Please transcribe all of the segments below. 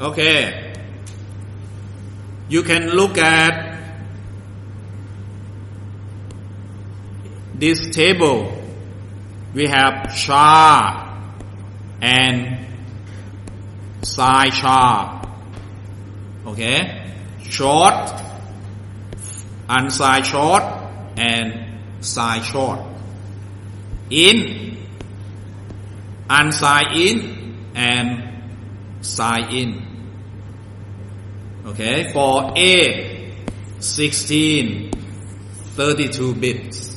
Okay. You can look at this table. We have char and side char. Okay. Short, unside short, and side short. In, unside in, and side in. Okay, for A, 16, 32 bits.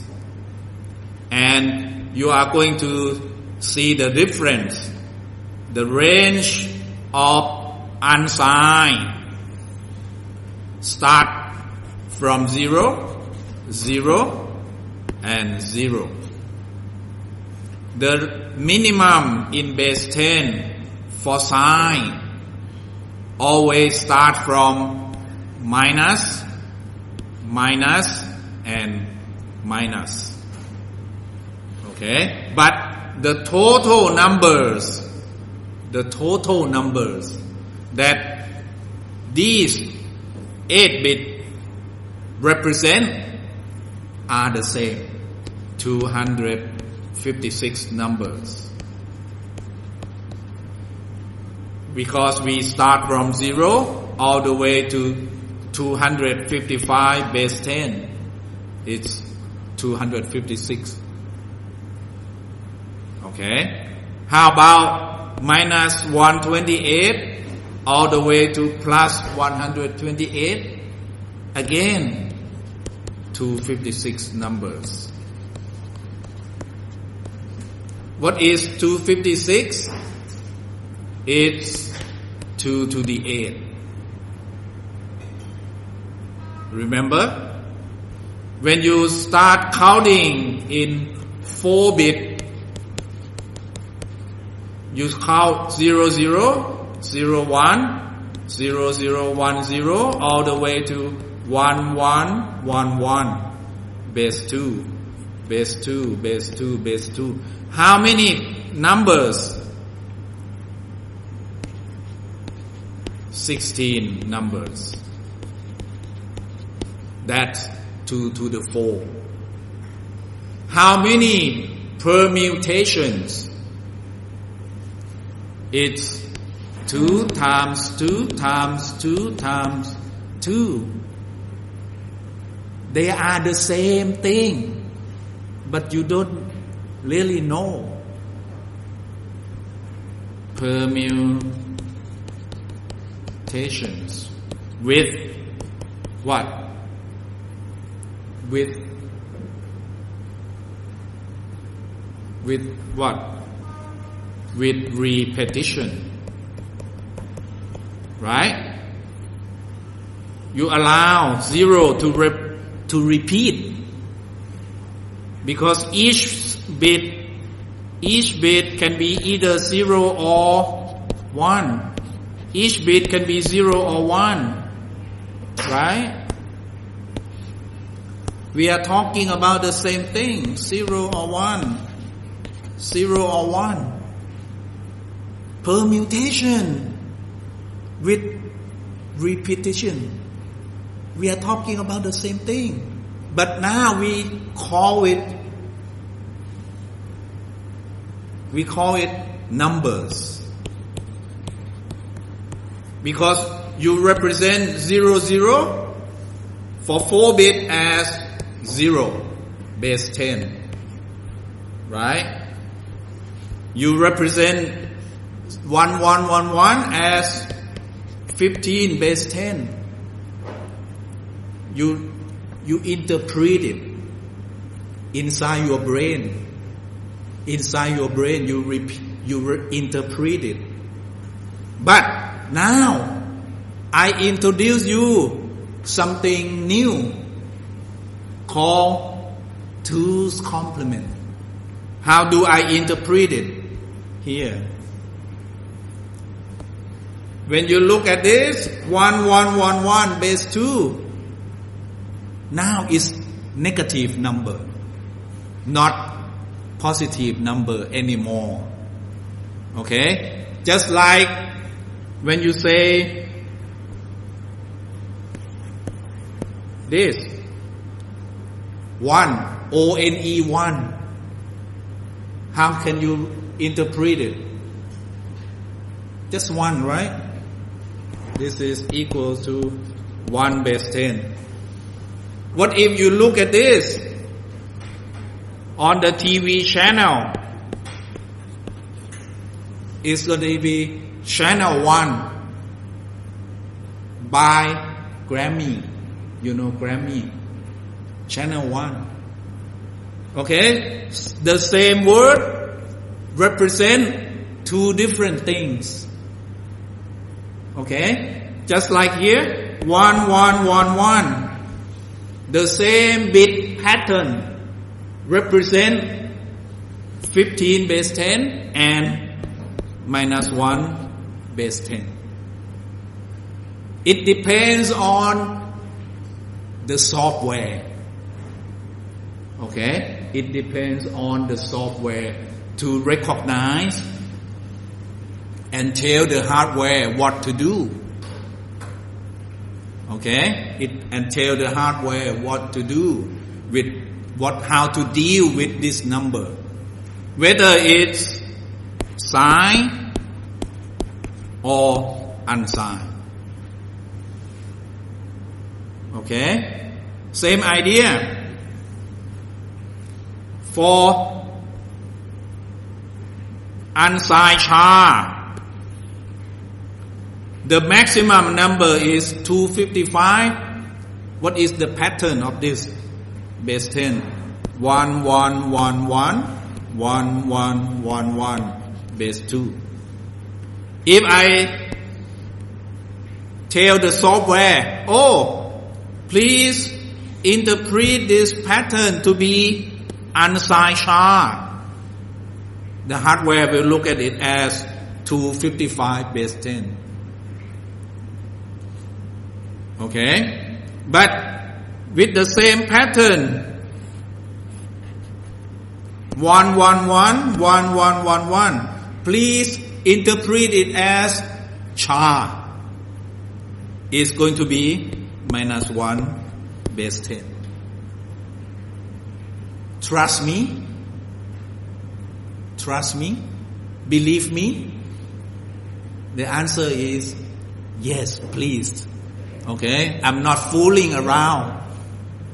And you are going to see the difference, the range of unsigned. Start from 0, 0, and 0. The minimum in base 10 for sign always start from minus, minus, and minus. Okay? But the total numbers that these 8-bit represent are the same, 256 numbers. Because we start from 0 all the way to 255 base 10, it's 256. Okay? How about minus 128 all the way to plus 128? Again, 256 numbers. What is 256? It's 2 to the 8. Remember? When you start counting in 4-bit, you count 00, 01, 0010 all the way to 1111. Base 2, base 2, base 2, base 2. How many numbers? 16 numbers. That's 2 to the 4. How many permutations? It's 2 times 2 times 2 times 2. They are the same thing, but you don't really know. Permutations with what? With what? With repetition. Right? You allow 0 to repeat, because each bit can be either 0 or 1. Each bit can be 0 or 1. Right? We are talking about the same thing, 0 or 1. 0 or 1. Permutation with repetition. We are talking about the same thing. But now we call it numbers. Because you represent 00 for 4-bit as 0, base 10. Right? You represent 1111 as 15 base 10. You interpret it inside your brain. Inside your brain, you interpret it. But now, I introduce you something new called 2's complement. How do I interpret it? Here. When you look at this, 1111 base 2, now it's negative number, not positive number anymore. Okay? Just like when you say this 1, O-N-E 1, how can you interpret it? Just 1, right? This is equal to 1 base 10. What if you look at this on the TV channel? It's going to be channel 1 by Grammy. You know Grammy? Channel 1. Okay? The same word represent 2 different things. Okay? Just like here, 1, 1, 1, 1. The same bit pattern represent 15 base 10 and minus 1 base 10. It depends on the software. Okay? It depends on the software to recognize and tell the hardware what to do. Okay? And tell the hardware what to do with how to deal with this number. Whether it's signed or unsigned. Okay? Same idea. For unsigned char, the maximum number is 255. What is the pattern of this base 10? 1, 1, 1, 1, 1, 1, 1, 1, base 2. If I tell the software, please interpret this pattern to be unsigned char, the hardware will look at it as 255 base 10. Okay? But with the same pattern, 1, 1, 1, 1, 1, 1, 1, please interpret it as char. It's going to be minus 1 base 10. Trust me? Trust me? Believe me? The answer is yes, please. Okay? I'm not fooling around.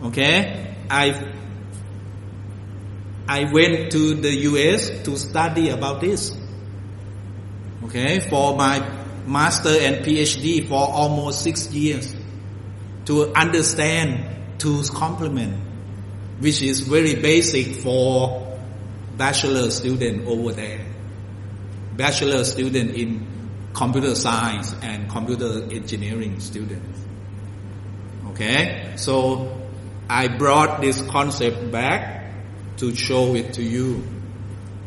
Okay? I went to the US to study about this. Okay? For my master and PhD for almost 6 years. To understand two's complement, which is very basic for bachelor student over there. Bachelor student in computer science and computer engineering students. Okay? So I brought this concept back to show it to you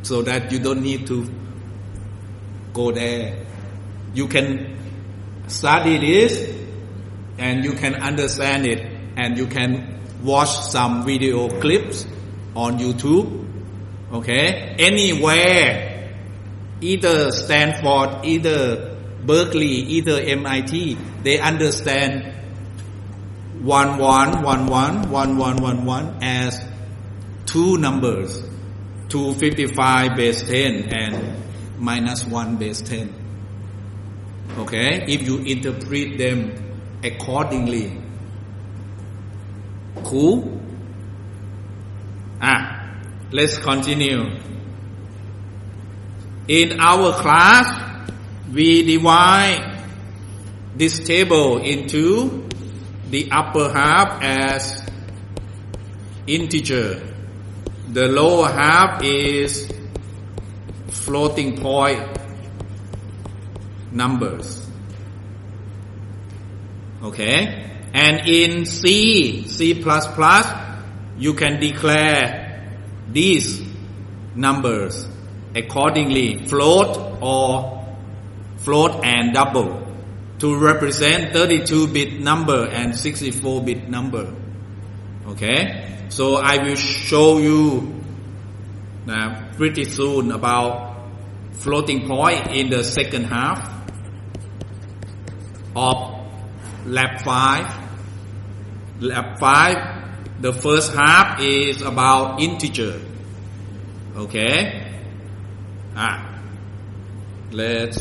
so that you don't need to go there. You can study this and you can understand it and you can watch some video clips on YouTube. Okay? Anywhere, either Stanford, either Berkeley, either MIT, they understand 1, 1, 1, 1, 1, 1, 1, 1 as 2 numbers, 255 base 10 and minus 1 base 10. Okay? If you interpret them accordingly. Cool? Let's continue. In our class, we divide this table into the upper half as integer. The lower half is floating point numbers. Okay? And in C++, you can declare these numbers accordingly, float and double, to represent 32-bit number and 64-bit number. Okay? So I will show you pretty soon about floating point in the second half. of lab 5. Lab 5, the first half is about integer. Okay? Let's